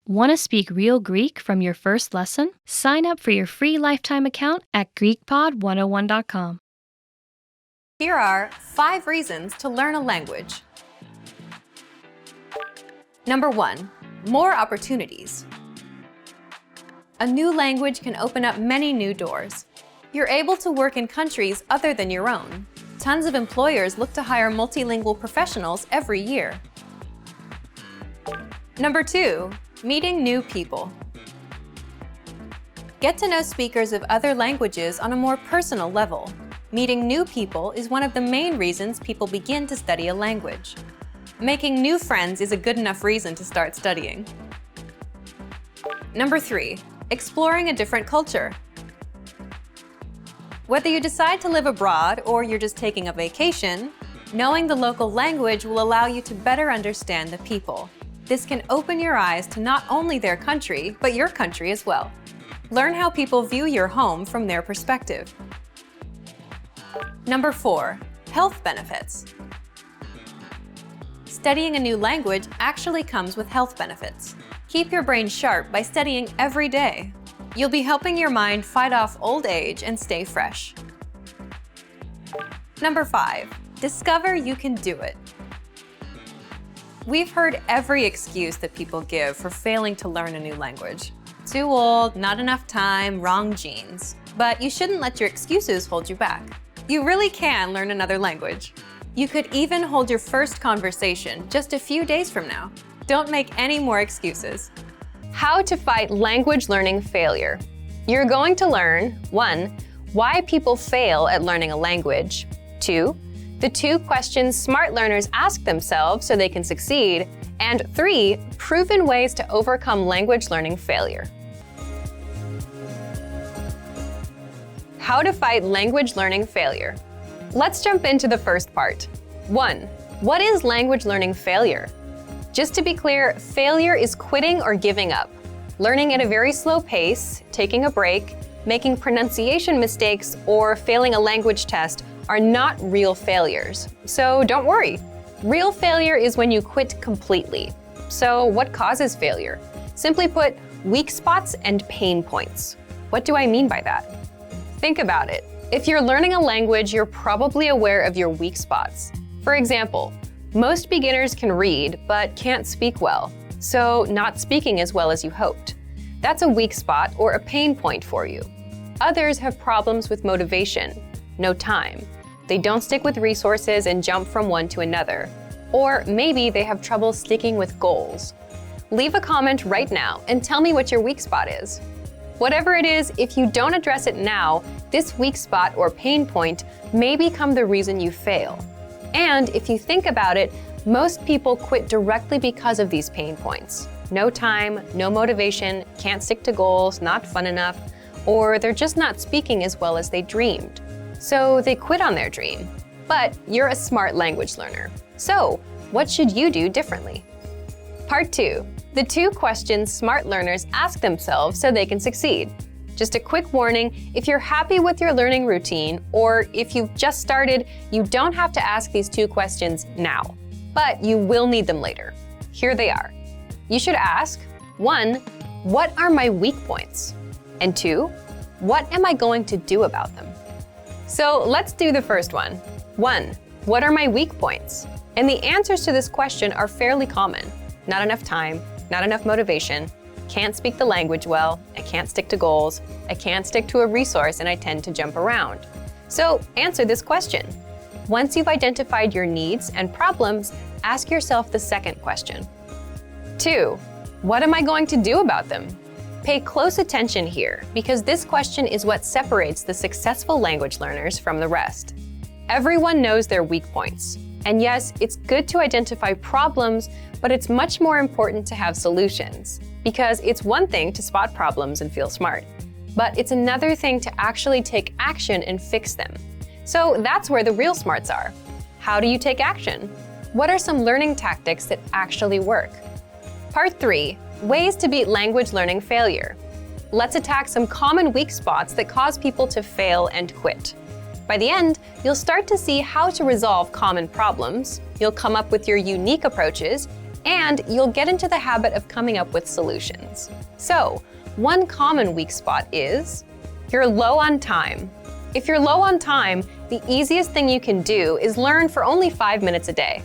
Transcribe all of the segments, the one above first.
Want to speak real Greek from your first lesson? Sign up for your free lifetime account at GreekPod101.com. Here are 5 reasons to learn a language. Number 1, more opportunities. A new language can open up many new doors. You're able to work in countries other than your own. Tons of employers look to hire multilingual professionals every year. Number 2, meeting new people. Get to know speakers of other languages on a more personal level. Meeting new people is one of the main reasons people begin to study a language. Making new friends is a good enough reason to start studying. Number 3, exploring a different culture. Whether you decide to live abroad or you're just taking a vacation, knowing the local language will allow you to better understand the people. This can open your eyes to not only their country, but your country as well. Learn how people view your home from their perspective. Number 4, health benefits. Studying a new language actually comes with health benefits. Keep your brain sharp by studying every day. You'll be helping your mind fight off old age and stay fresh. Number 5, discover you can do it. We've heard every excuse that people give for failing to learn a new language. Too old, not enough time, wrong genes. But you shouldn't let your excuses hold you back. You really can learn another language. You could even hold your first conversation just a few days from now. Don't make any more excuses. How to fight language learning failure. You're going to learn 1, why people fail at learning a language, 2, the 2 questions smart learners ask themselves so they can succeed, and 3, proven ways to overcome language learning failure. How to fight language learning failure. Let's jump into the first part. 1, what is language learning failure? Just to be clear, failure is quitting or giving up. Learning at a very slow pace, taking a break, making pronunciation mistakes, or failing a language test are not real failures. So don't worry. Real failure is when you quit completely. So what causes failure? Simply put, weak spots and pain points. What do I mean by that? Think about it. If you're learning a language, you're probably aware of your weak spots. For example, most beginners can read, but can't speak well, so not speaking as well as you hoped. That's a weak spot or a pain point for you. Others have problems with motivation, no time. They don't stick with resources and jump from one to another. Or maybe they have trouble sticking with goals. Leave a comment right now and tell me what your weak spot is. Whatever it is, if you don't address it now, this weak spot or pain point may become the reason you fail. And if you think about it, most people quit directly because of these pain points. No time, no motivation, can't stick to goals, not fun enough, or they're just not speaking as well as they dreamed. So they quit on their dream. But you're a smart language learner. So what should you do differently? Part 2, the 2 questions smart learners ask themselves so they can succeed. Just a quick warning, if you're happy with your learning routine, or if you've just started, you don't have to ask these 2 questions now, but you will need them later. Here they are. You should ask, 1, what are my weak points? And 2, what am I going to do about them? So let's do the first one. 1, what are my weak points? And the answers to this question are fairly common. Not enough time, not enough motivation, can't speak the language well, I can't stick to goals, I can't stick to a resource, and I tend to jump around. So answer this question. Once you've identified your needs and problems, ask yourself the second question. 2, what am I going to do about them? Pay close attention here, because this question is what separates the successful language learners from the rest. Everyone knows their weak points. And yes, it's good to identify problems, but it's much more important to have solutions. Because it's one thing to spot problems and feel smart, but it's another thing to actually take action and fix them. So that's where the real smarts are. How do you take action? What are some learning tactics that actually work? Part 3, ways to beat language learning failure. Let's attack some common weak spots that cause people to fail and quit. By the end, you'll start to see how to resolve common problems, you'll come up with your unique approaches, and you'll get into the habit of coming up with solutions. So, one common weak spot is you're low on time. If you're low on time, the easiest thing you can do is learn for only 5 minutes a day.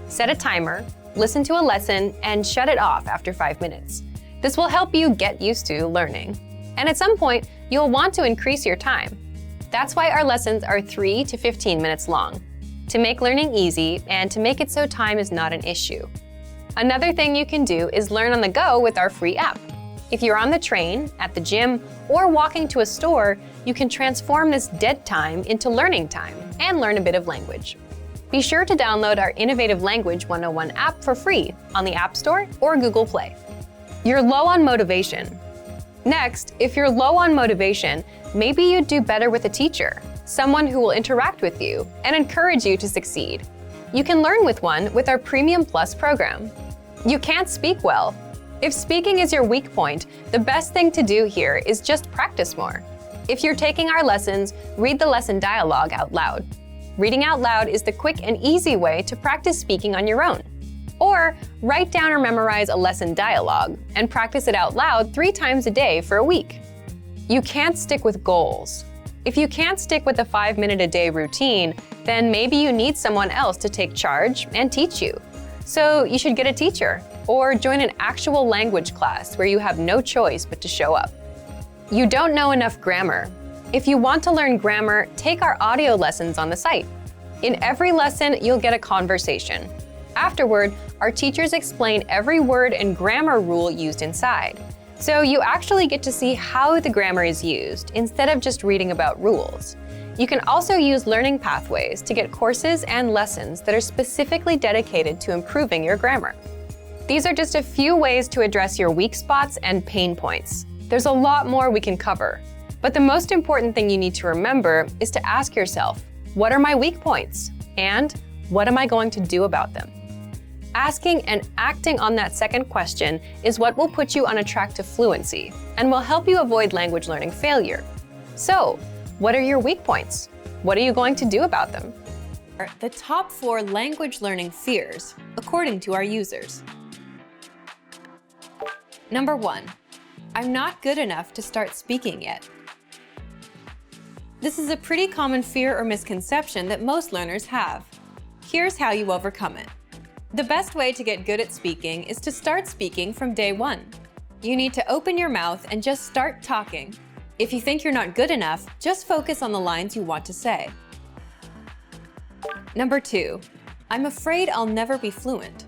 Set a timer, listen to a lesson, and shut it off after 5 minutes. This will help you get used to learning. And at some point, you'll want to increase your time. That's why our lessons are 3 to 15 minutes long, to make learning easy and to make it so time is not an issue. Another thing you can do is learn on the go with our free app. If you're on the train, at the gym, or walking to a store, you can transform this dead time into learning time and learn a bit of language. Be sure to download our Innovative Language 101 app for free on the App Store or Google Play. You're low on motivation. Next, if you're low on motivation, maybe you'd do better with a teacher, someone who will interact with you and encourage you to succeed. You can learn with one with our Premium Plus program. You can't speak well. If speaking is your weak point, the best thing to do here is just practice more. If you're taking our lessons, read the lesson dialogue out loud. Reading out loud is the quick and easy way to practice speaking on your own. Or write down or memorize a lesson dialogue and practice it out loud 3 times a day for a week. You can't stick with goals. If you can't stick with a 5-minute-a-day routine, then maybe you need someone else to take charge and teach you. So you should get a teacher or join an actual language class where you have no choice but to show up. You don't know enough grammar. If you want to learn grammar, take our audio lessons on the site. In every lesson, you'll get a conversation. Afterward, our teachers explain every word and grammar rule used inside. So you actually get to see how the grammar is used instead of just reading about rules. You can also use learning pathways to get courses and lessons that are specifically dedicated to improving your grammar. These are just a few ways to address your weak spots and pain points. There's a lot more we can cover. But the most important thing you need to remember is to ask yourself, what are my weak points? And what am I going to do about them? Asking and acting on that second question is what will put you on a track to fluency and will help you avoid language learning failure. So, what are your weak points? What are you going to do about them? The top 4 language learning fears, according to our users. Number 1, I'm not good enough to start speaking yet. This is a pretty common fear or misconception that most learners have. Here's how you overcome it. The best way to get good at speaking is to start speaking from day 1. You need to open your mouth and just start talking. If you think you're not good enough, just focus on the lines you want to say. Number 2, I'm afraid I'll never be fluent.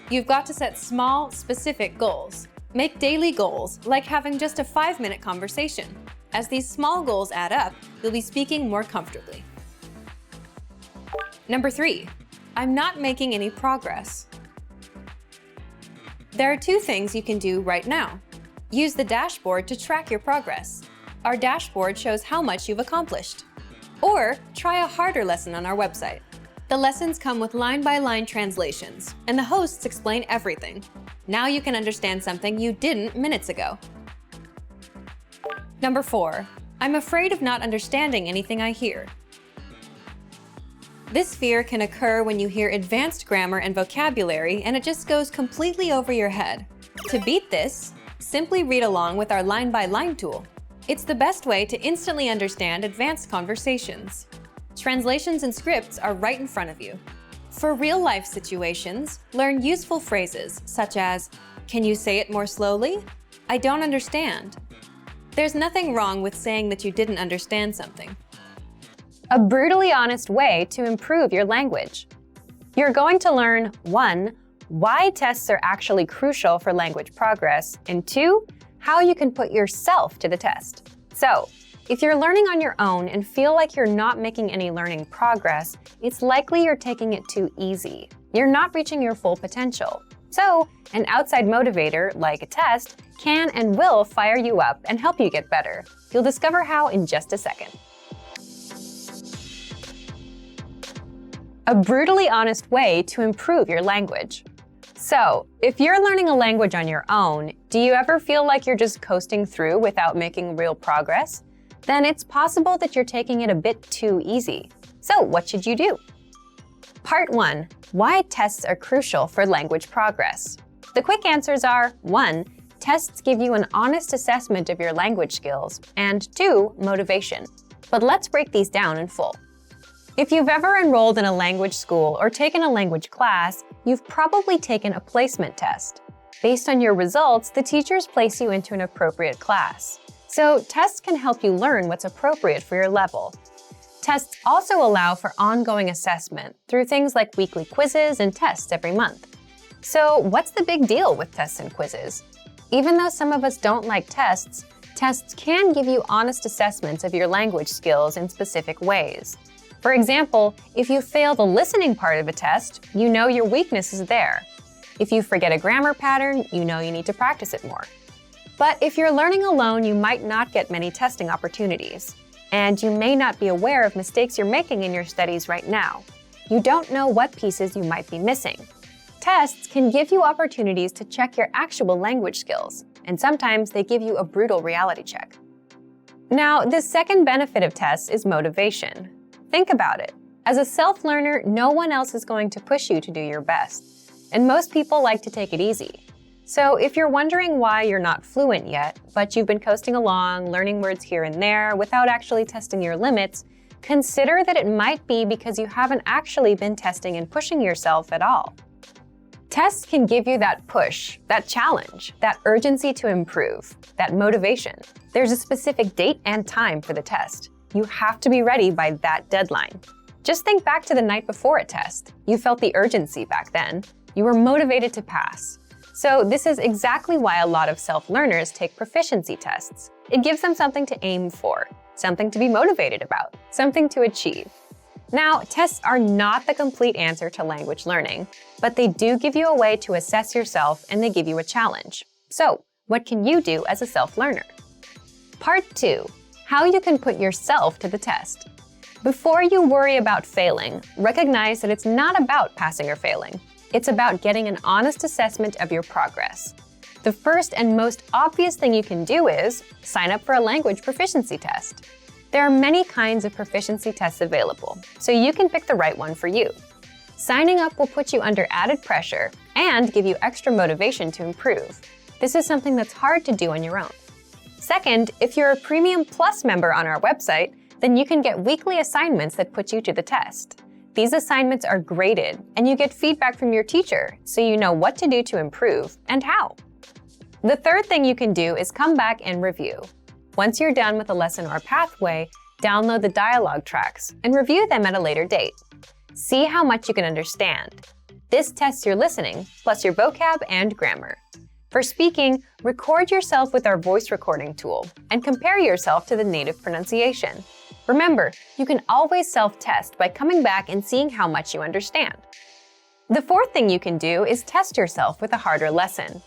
You've got to set small, specific goals. Make daily goals, like having just a 5-minute conversation. As these small goals add up, you'll be speaking more comfortably. Number 3, I'm not making any progress. There are 2 things you can do right now. Use the dashboard to track your progress. Our dashboard shows how much you've accomplished. Or try a harder lesson on our website. The lessons come with line-by-line translations, and the hosts explain everything. Now you can understand something you didn't minutes ago. Number 4, I'm afraid of not understanding anything I hear. This fear can occur when you hear advanced grammar and vocabulary and it just goes completely over your head. To beat this, simply read along with our line-by-line tool. It's the best way to instantly understand advanced conversations. Translations and scripts are right in front of you. For real-life situations, learn useful phrases such as, "Can you say it more slowly? I don't understand." There's nothing wrong with saying that you didn't understand something. A brutally honest way to improve your language. You're going to learn 1, why tests are actually crucial for language progress, and 2, how you can put yourself to the test. So, if you're learning on your own and feel like you're not making any learning progress, it's likely you're taking it too easy. You're not reaching your full potential. So, an outside motivator, like a test, can and will fire you up and help you get better. You'll discover how in just a second. A brutally honest way to improve your language. So, if you're learning a language on your own, do you ever feel like you're just coasting through without making real progress? Then it's possible that you're taking it a bit too easy. So, what should you do? Part 1. Why tests are crucial for language progress. The quick answers are 1. Tests give you an honest assessment of your language skills, and 2. Motivation. But let's break these down in full. If you've ever enrolled in a language school or taken a language class, you've probably taken a placement test. Based on your results, the teachers place you into an appropriate class. So tests can help you learn what's appropriate for your level. Tests also allow for ongoing assessment through things like weekly quizzes and tests every month. So what's the big deal with tests and quizzes? Even though some of us don't like tests, tests can give you honest assessments of your language skills in specific ways. For example, if you fail the listening part of a test, you know your weakness is there. If you forget a grammar pattern, you know you need to practice it more. But if you're learning alone, you might not get many testing opportunities. And you may not be aware of mistakes you're making in your studies right now. You don't know what pieces you might be missing. Tests can give you opportunities to check your actual language skills, and sometimes they give you a brutal reality check. Now, the second benefit of tests is motivation. Think about it. As a self-learner, no one else is going to push you to do your best, and most people like to take it easy. So if you're wondering why you're not fluent yet, but you've been coasting along, learning words here and there without actually testing your limits, consider that it might be because you haven't actually been testing and pushing yourself at all. Tests can give you that push, that challenge, that urgency to improve, that motivation. There's a specific date and time for the test. You have to be ready by that deadline. Just think back to the night before a test. You felt the urgency back then. You were motivated to pass. So this is exactly why a lot of self-learners take proficiency tests. It gives them something to aim for, something to be motivated about, something to achieve. Now, tests are not the complete answer to language learning, but they do give you a way to assess yourself and they give you a challenge. So, what can you do as a self-learner? Part 2. How you can put yourself to the test. Before you worry about failing, recognize that it's not about passing or failing. It's about getting an honest assessment of your progress. The first and most obvious thing you can do is sign up for a language proficiency test. There are many kinds of proficiency tests available, so you can pick the right one for you. Signing up will put you under added pressure and give you extra motivation to improve. This is something that's hard to do on your own. Second, if you're a Premium Plus member on our website, then you can get weekly assignments that put you to the test. These assignments are graded, and you get feedback from your teacher, so you know what to do to improve and how. The third thing you can do is come back and review. Once you're done with a lesson or pathway, download the dialogue tracks and review them at a later date. See how much you can understand. This tests your listening, plus your vocab and grammar. For speaking, record yourself with our voice recording tool and compare yourself to the native pronunciation. Remember, you can always self-test by coming back and seeing how much you understand. The fourth thing you can do is test yourself with a harder lesson.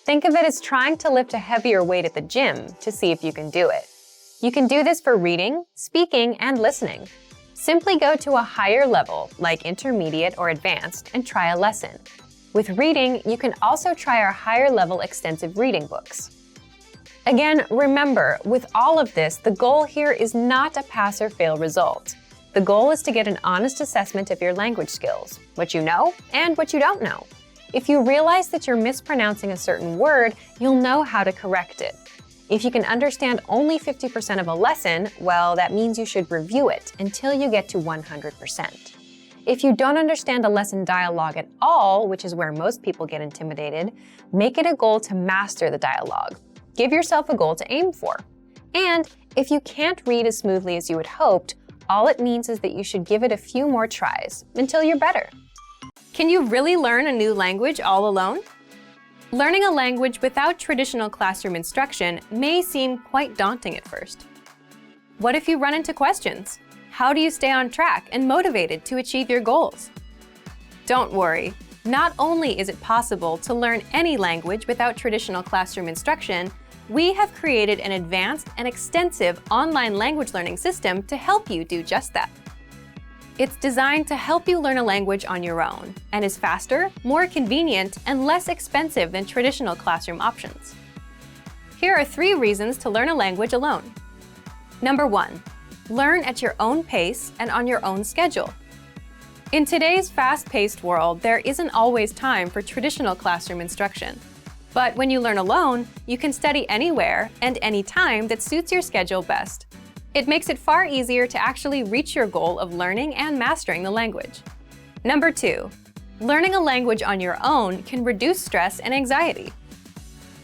Think of it as trying to lift a heavier weight at the gym to see if you can do it. You can do this for reading, speaking, and listening. Simply go to a higher level, like intermediate or advanced, and try a lesson. With reading, you can also try our higher level extensive reading books. Again, remember, with all of this, the goal here is not a pass or fail result. The goal is to get an honest assessment of your language skills, what you know and what you don't know. If you realize that you're mispronouncing a certain word, you'll know how to correct it. If you can understand only 50% of a lesson, well, that means you should review it until you get to 100%. If you don't understand a lesson dialogue at all, which is where most people get intimidated, make it a goal to master the dialogue. Give yourself a goal to aim for. And if you can't read as smoothly as you had hoped, all it means is that you should give it a few more tries until you're better. Can you really learn a new language all alone? Learning a language without traditional classroom instruction may seem quite daunting at first. What if you run into questions? How do you stay on track and motivated to achieve your goals? Don't worry. Not only is it possible to learn any language without traditional classroom instruction, we have created an advanced and extensive online language learning system to help you do just that. It's designed to help you learn a language on your own and is faster, more convenient, and less expensive than traditional classroom options. Here are 3 reasons to learn a language alone. Number 1, learn at your own pace and on your own schedule. In today's fast-paced world, there isn't always time for traditional classroom instruction. But when you learn alone, you can study anywhere and anytime that suits your schedule best. It makes it far easier to actually reach your goal of learning and mastering the language. Number 2, learning a language on your own can reduce stress and anxiety.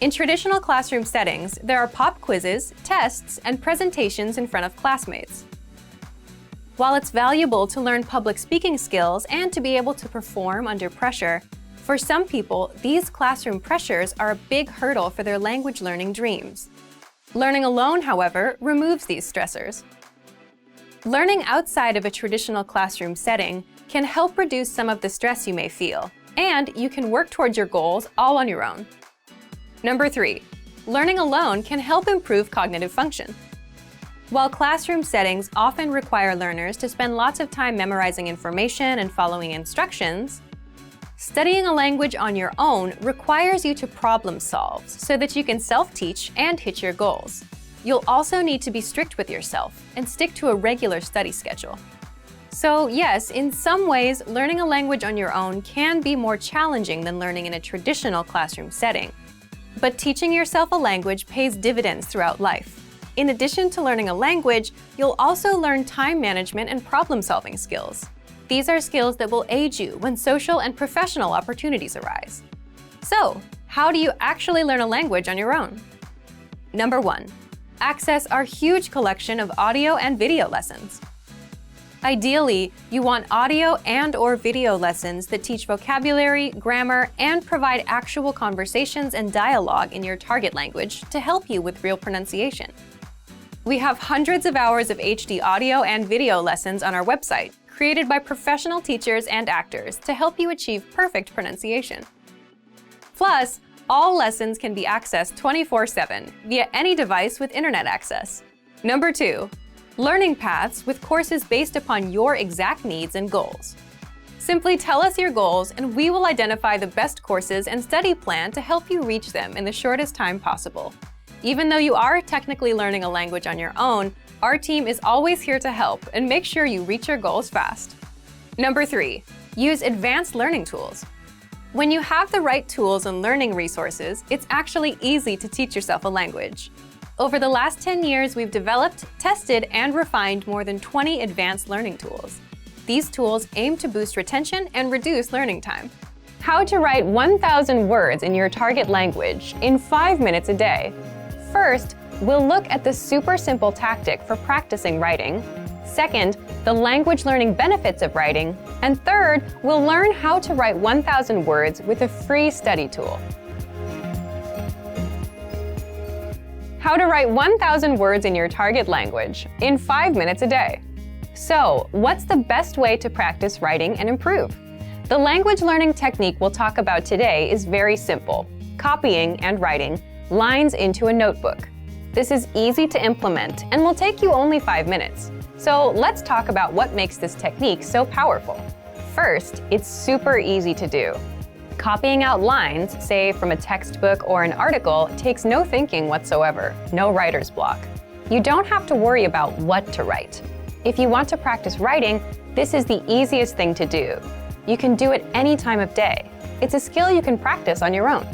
In traditional classroom settings, there are pop quizzes, tests, and presentations in front of classmates. While it's valuable to learn public speaking skills and to be able to perform under pressure, for some people, these classroom pressures are a big hurdle for their language learning dreams. Learning alone, however, removes these stressors. Learning outside of a traditional classroom setting can help reduce some of the stress you may feel, and you can work towards your goals all on your own. Number 3, learning alone can help improve cognitive function. While classroom settings often require learners to spend lots of time memorizing information and following instructions, studying a language on your own requires you to problem solve so that you can self-teach and hit your goals. You'll also need to be strict with yourself and stick to a regular study schedule. So yes, in some ways, learning a language on your own can be more challenging than learning in a traditional classroom setting. But teaching yourself a language pays dividends throughout life. In addition to learning a language, you'll also learn time management and problem-solving skills. These are skills that will aid you when social and professional opportunities arise. So, how do you actually learn a language on your own? Number 1, access our huge collection of audio and video lessons. Ideally, you want audio and/or video lessons that teach vocabulary, grammar, and provide actual conversations and dialogue in your target language to help you with real pronunciation. We have hundreds of hours of HD audio and video lessons on our website, created by professional teachers and actors to help you achieve perfect pronunciation. Plus, all lessons can be accessed 24/7 via any device with internet access. Number 2, learning paths with courses based upon your exact needs and goals. Simply tell us your goals and we will identify the best courses and study plan to help you reach them in the shortest time possible. Even though you are technically learning a language on your own, our team is always here to help and make sure you reach your goals fast. Number 3, use advanced learning tools. When you have the right tools and learning resources, it's actually easy to teach yourself a language. Over the last 10 years, we've developed, tested, and refined more than 20 advanced learning tools. These tools aim to boost retention and reduce learning time. How to write 1,000 words in your target language in 5 minutes a day. First, we'll look at the super simple tactic for practicing writing. Second, the language learning benefits of writing. And third, we'll learn how to write 1,000 words with a free study tool. How to write 1,000 words in your target language in 5 minutes a day. So, what's the best way to practice writing and improve? The language learning technique we'll talk about today is very simple: copying and writing lines into a notebook. This is easy to implement and will take you only 5 minutes. So let's talk about what makes this technique so powerful. First, it's super easy to do. Copying out lines, say from a textbook or an article, takes no thinking whatsoever, no writer's block. You don't have to worry about what to write. If you want to practice writing, this is the easiest thing to do. You can do it any time of day. It's a skill you can practice on your own.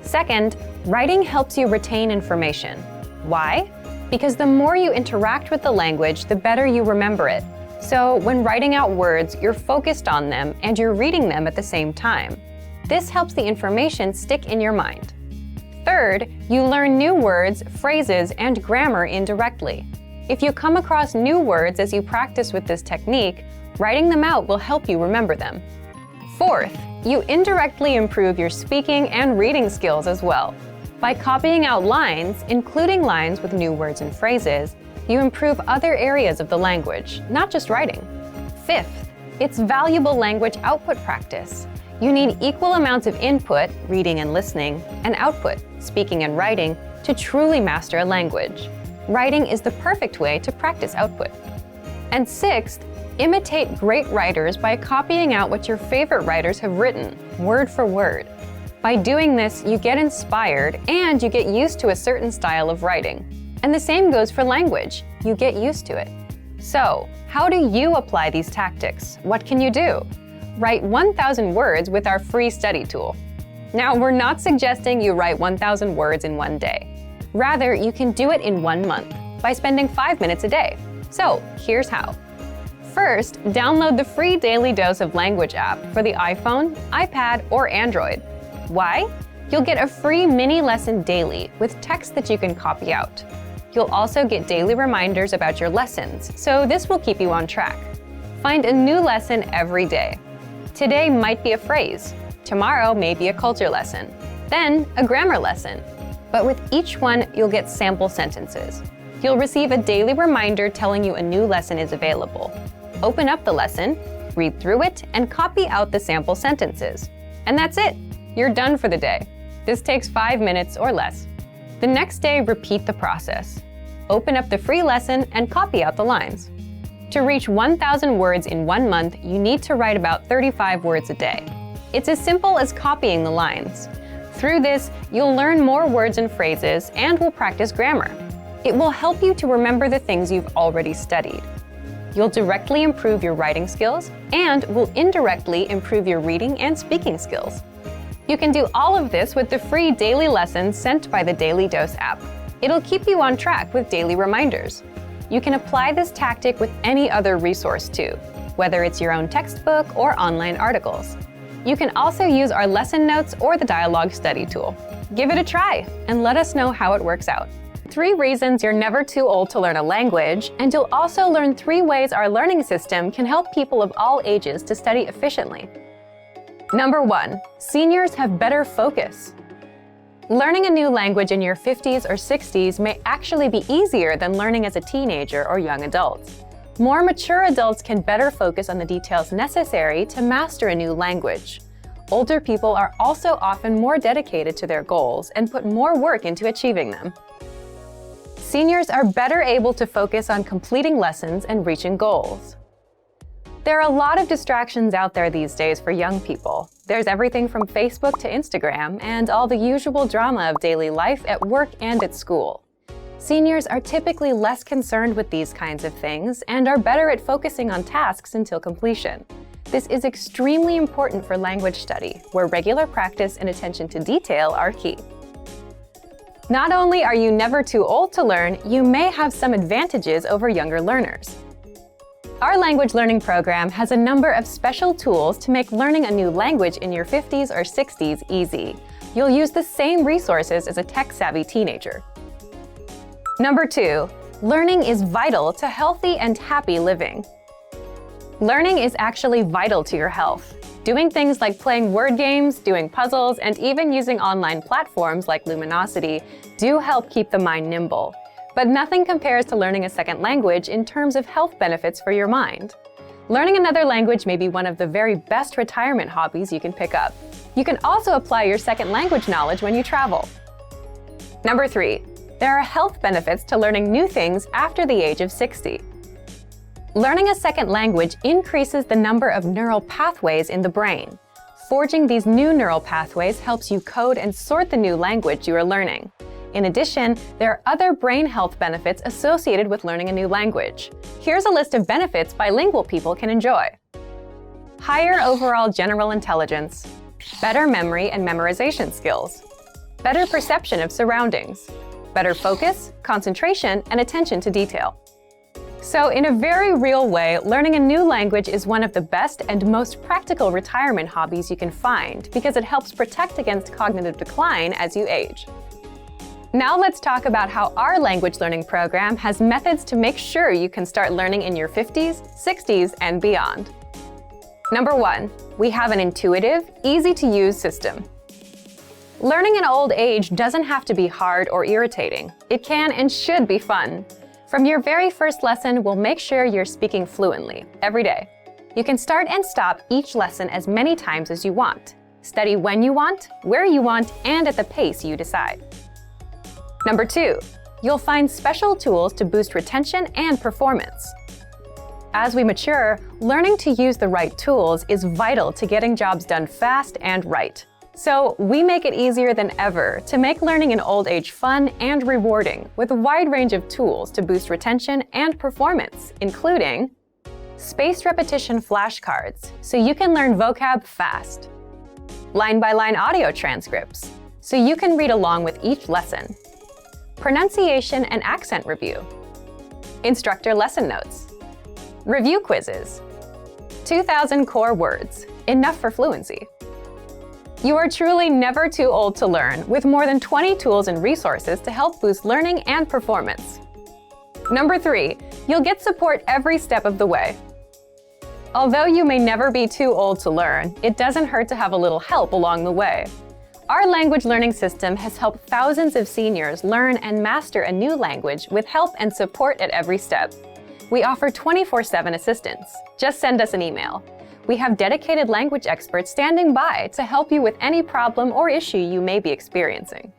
Second, writing helps you retain information. Why? Because the more you interact with the language, the better you remember it. So when writing out words, you're focused on them and you're reading them at the same time. This helps the information stick in your mind. Third, you learn new words, phrases, and grammar indirectly. If you come across new words as you practice with this technique, writing them out will help you remember them. Fourth, you indirectly improve your speaking and reading skills as well. By copying out lines, including lines with new words and phrases, you improve other areas of the language, not just writing. Fifth, it's valuable language output practice. You need equal amounts of input, reading and listening, and output, speaking and writing, to truly master a language. Writing is the perfect way to practice output. And sixth, imitate great writers by copying out what your favorite writers have written, word for word. By doing this, you get inspired and you get used to a certain style of writing. And the same goes for language. You get used to it. So, how do you apply these tactics? What can you do? Write 1,000 words with our free study tool. Now, we're not suggesting you write 1,000 words in one day. Rather, you can do it in 1 month by spending 5 minutes a day. So, here's how. First, download the free Daily Dose of Language app for the iPhone, iPad, or Android. Why? You'll get a free mini lesson daily with text that you can copy out. You'll also get daily reminders about your lessons, so this will keep you on track. Find a new lesson every day. Today might be a phrase. Tomorrow may be a culture lesson. Then, a grammar lesson. But with each one, you'll get sample sentences. You'll receive a daily reminder telling you a new lesson is available. Open up the lesson, read through it, and copy out the sample sentences. And that's it. You're done for the day. This takes 5 minutes or less. The next day, repeat the process. Open up the free lesson and copy out the lines. To reach 1,000 words in 1 month, you need to write about 35 words a day. It's as simple as copying the lines. Through this, you'll learn more words and phrases and will practice grammar. It will help you to remember the things you've already studied. You'll directly improve your writing skills and will indirectly improve your reading and speaking skills. You can do all of this with the free daily lessons sent by the Daily Dose app. It'll keep you on track with daily reminders. You can apply this tactic with any other resource too, whether it's your own textbook or online articles. You can also use our lesson notes or the dialogue study tool. Give it a try and let us know how it works out. 3 reasons you're never too old to learn a language, and you'll also learn 3 ways our learning system can help people of all ages to study efficiently. Number 1, seniors have better focus. Learning a new language in your 50s or 60s may actually be easier than learning as a teenager or young adult. More mature adults can better focus on the details necessary to master a new language. Older people are also often more dedicated to their goals and put more work into achieving them. Seniors are better able to focus on completing lessons and reaching goals. There are a lot of distractions out there these days for young people. There's everything from Facebook to Instagram and all the usual drama of daily life at work and at school. Seniors are typically less concerned with these kinds of things and are better at focusing on tasks until completion. This is extremely important for language study, where regular practice and attention to detail are key. Not only are you never too old to learn, you may have some advantages over younger learners. Our language learning program has a number of special tools to make learning a new language in your 50s or 60s easy. You'll use the same resources as a tech-savvy teenager. Number 2, learning is vital to healthy and happy living. Learning is actually vital to your health. Doing things like playing word games, doing puzzles, and even using online platforms like Luminosity do help keep the mind nimble. But nothing compares to learning a second language in terms of health benefits for your mind. Learning another language may be one of the very best retirement hobbies you can pick up. You can also apply your second language knowledge when you travel. Number 3, there are health benefits to learning new things after the age of 60. Learning a second language increases the number of neural pathways in the brain. Forging these new neural pathways helps you code and sort the new language you are learning. In addition, there are other brain health benefits associated with learning a new language. Here's a list of benefits bilingual people can enjoy. Higher overall general intelligence, better memory and memorization skills, better perception of surroundings, better focus, concentration, and attention to detail. So in a very real way, learning a new language is one of the best and most practical retirement hobbies you can find because it helps protect against cognitive decline as you age. Now let's talk about how our language learning program has methods to make sure you can start learning in your 50s, 60s, and beyond. Number 1, we have an intuitive, easy-to-use system. Learning in old age doesn't have to be hard or irritating. It can and should be fun. From your very first lesson, we'll make sure you're speaking fluently every day. You can start and stop each lesson as many times as you want. Study when you want, where you want, and at the pace you decide. Number 2, you'll find special tools to boost retention and performance. As we mature, learning to use the right tools is vital to getting jobs done fast and right. So we make it easier than ever to make learning in old age fun and rewarding with a wide range of tools to boost retention and performance, including spaced repetition flashcards, so you can learn vocab fast, line-by-line audio transcripts, so you can read along with each lesson, pronunciation and accent review, instructor lesson notes, review quizzes, 2,000 core words, enough for fluency. You are truly never too old to learn, with more than 20 tools and resources to help boost learning and performance. Number 3, you'll get support every step of the way. Although you may never be too old to learn, it doesn't hurt to have a little help along the way. Our language learning system has helped thousands of seniors learn and master a new language with help and support at every step. We offer 24/7 assistance. Just send us an email. We have dedicated language experts standing by to help you with any problem or issue you may be experiencing.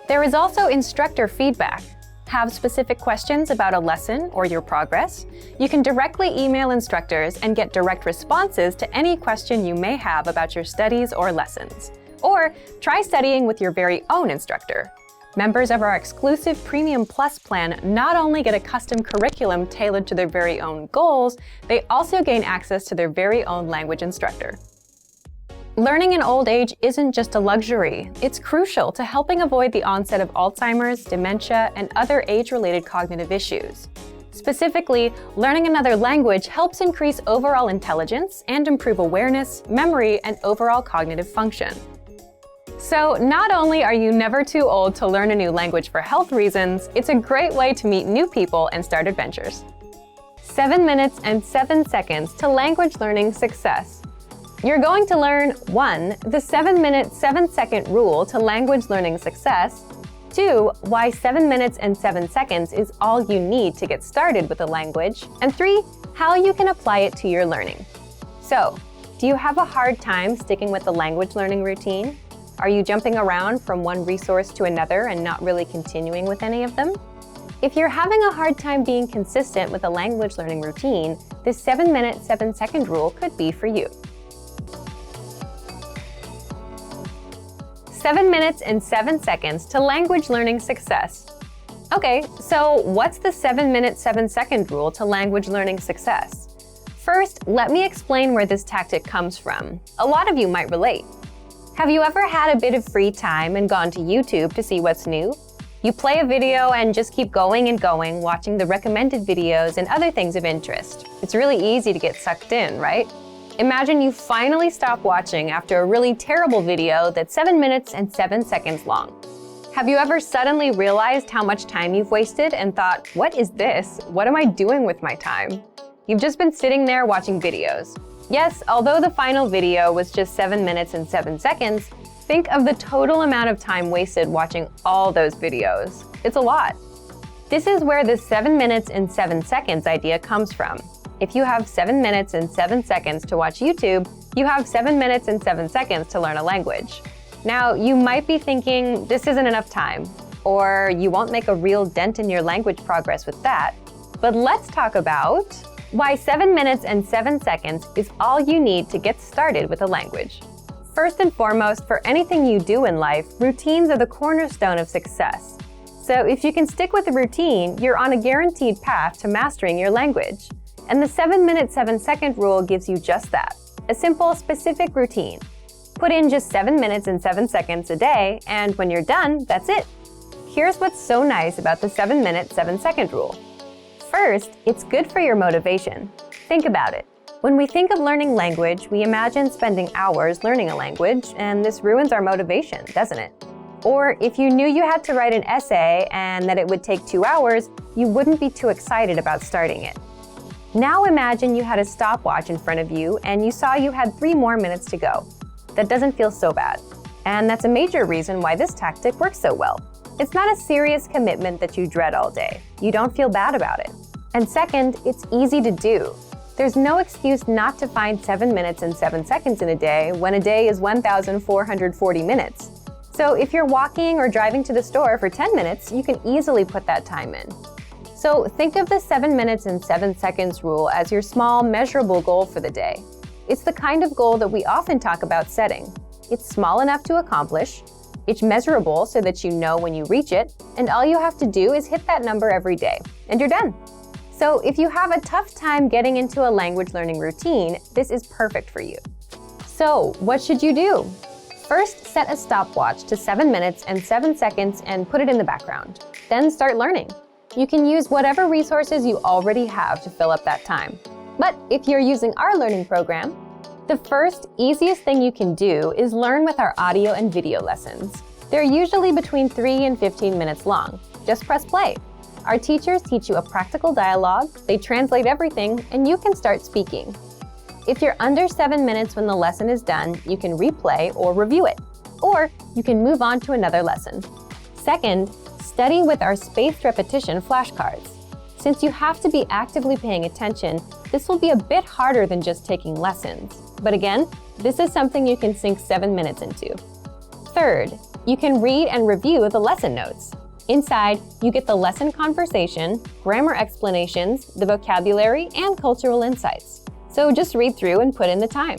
There is also instructor feedback. Have specific questions about a lesson or your progress? You can directly email instructors and get direct responses to any question you may have about your studies or lessons. Or try studying with your very own instructor. Members of our exclusive Premium Plus plan not only get a custom curriculum tailored to their very own goals, they also gain access to their very own language instructor. Learning in old age isn't just a luxury. It's crucial to helping avoid the onset of Alzheimer's, dementia, and other age-related cognitive issues. Specifically, learning another language helps increase overall intelligence and improve awareness, memory, and overall cognitive function. So not only are you never too old to learn a new language for health reasons, it's a great way to meet new people and start adventures. 7 minutes and 7 seconds to language learning success. You're going to learn 1. The 7-minute, 7-second rule to language learning success. 2. Why 7 minutes and 7 seconds is all you need to get started with a language. And 3. How you can apply it to your learning. So, do you have a hard time sticking with the language learning routine? Are you jumping around from one resource to another and not really continuing with any of them? If you're having a hard time being consistent with a language learning routine, this 7-minute, 7-second rule could be for you. 7 minutes and 7 seconds to language learning success. Okay, so what's the 7-minute, 7-second rule to language learning success? First, let me explain where this tactic comes from. A lot of you might relate. Have you ever had a bit of free time and gone to YouTube to see what's new? You play a video and just keep going and going, watching the recommended videos and other things of interest. It's really easy to get sucked in, right? Imagine you finally stop watching after a really terrible video that's 7 minutes and 7 seconds long. Have you ever suddenly realized how much time you've wasted and thought, what is this? What am I doing with my time? You've just been sitting there watching videos. Yes, although the final video was just 7 minutes and 7 seconds, think of the total amount of time wasted watching all those videos. It's a lot. This is where the 7 minutes and 7 seconds idea comes from. If you have 7 minutes and 7 seconds to watch YouTube, you have 7 minutes and 7 seconds to learn a language. Now, you might be thinking, this isn't enough time, or you won't make a real dent in your language progress with that. But let's talk about why 7 minutes and 7 seconds is all you need to get started with a language. First and foremost, for anything you do in life, routines are the cornerstone of success. So if you can stick with a routine, you're on a guaranteed path to mastering your language. And the 7 minute, 7 second rule gives you just that, a simple, specific routine. Put in just 7 minutes and 7 seconds a day, and when you're done, that's it. Here's what's so nice about the 7 minute, 7 second rule. First, it's good for your motivation. Think about it. When we think of learning language, we imagine spending hours learning a language, and this ruins our motivation, doesn't it? Or if you knew you had to write an essay and that it would take 2 hours, you wouldn't be too excited about starting it. Now imagine you had a stopwatch in front of you and you saw you had 3 more minutes to go. That doesn't feel so bad. And that's a major reason why this tactic works so well. It's not a serious commitment that you dread all day. You don't feel bad about it. And second, it's easy to do. There's no excuse not to find 7 minutes and 7 seconds in a day when a day is 1,440 minutes. So if you're walking or driving to the store for 10 minutes, you can easily put that time in. So think of the 7 minutes and 7 seconds rule as your small, measurable goal for the day. It's the kind of goal that we often talk about setting. It's small enough to accomplish, it's measurable so that you know when you reach it, and all you have to do is hit that number every day, and you're done. So if you have a tough time getting into a language learning routine, this is perfect for you. So what should you do? First, set a stopwatch to 7 minutes and 7 seconds and put it in the background. Then start learning. You can use whatever resources you already have to fill up that time. But if you're using our learning program, the first, easiest thing you can do is learn with our audio and video lessons. They're usually between 3 and 15 minutes long. Just press play. Our teachers teach you a practical dialogue, they translate everything, and you can start speaking. If you're under 7 minutes when the lesson is done, you can replay or review it. Or you can move on to another lesson. Second, study with our spaced repetition flashcards. Since you have to be actively paying attention, this will be a bit harder than just taking lessons. But again, this is something you can sink 7 minutes into. Third, you can read and review the lesson notes. Inside, you get the lesson conversation, grammar explanations, the vocabulary, and cultural insights. So just read through and put in the time.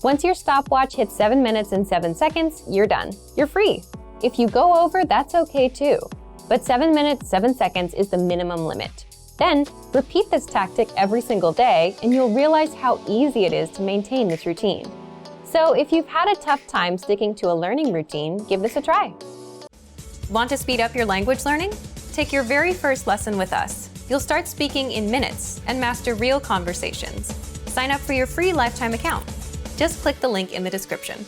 Once your stopwatch hits 7 minutes and 7 seconds, you're done. You're free. If you go over, that's okay too. But 7 minutes, 7 seconds is the minimum limit. Then, repeat this tactic every single day, and you'll realize how easy it is to maintain this routine. So if you've had a tough time sticking to a learning routine, give this a try. Want to speed up your language learning? Take your very first lesson with us. You'll start speaking in minutes and master real conversations. Sign up for your free lifetime account. Just click the link in the description.